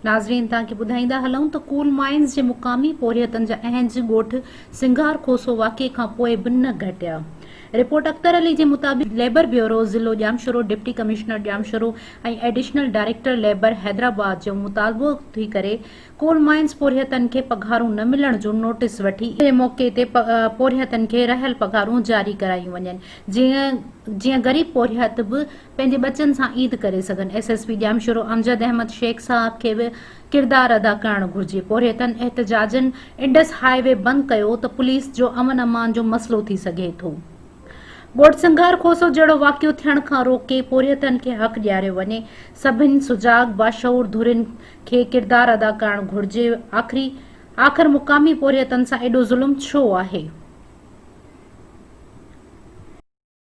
नाज़रीन तव्हांखे ॿुधाईंदा हलूं त कूल मائينز जे मुक़ामी پورھيتن जा اھنج ॻोठ سنگھار कोसो वाक़عي खां पोइ बि न घटिया। रिपोर्ट अख्तर अली जे मुताबिक़ लेबर ब्यूरो ज़िलो ॼामशोरो डिप्टी कमिश्नर ॼामशोरो ऐं एडिशनल डायरेक्टर लेबर हैदराबाद जो मुतालबो थी करे कूल मائينز پورھيتن खे पगहारूं न मिलण जो नोटिस वठी मौक़े ते پورھيتن खे रहियल पगहारूं जारी करायूं वञनि जीअं गरीब پورھيت बि पंहिंजे बचनि सां ईद करे सघनि। SSP ॼामशोरो अमजद अहमद शेख साहब खे बि किरदार अदा करणु घुर्जे। پورھيتن एहतजाजनि इंडस हाईवे बंदि कयो त पुलिस जो अमन अमान जो मसइलो थी सघे थो। ॻोठ सिंगार कोसो जहिड़ो वाक़ियो थियण खां रोके پورھيتن खे हक़ ॾियारियो वञे। सभिनी सुजाग बाशऊर धुरिन खे किरदार अदा करणु घुर्जे। आख़िर मुक़ामी پورھيتن सां एॾो ज़ुल्म छो आहे?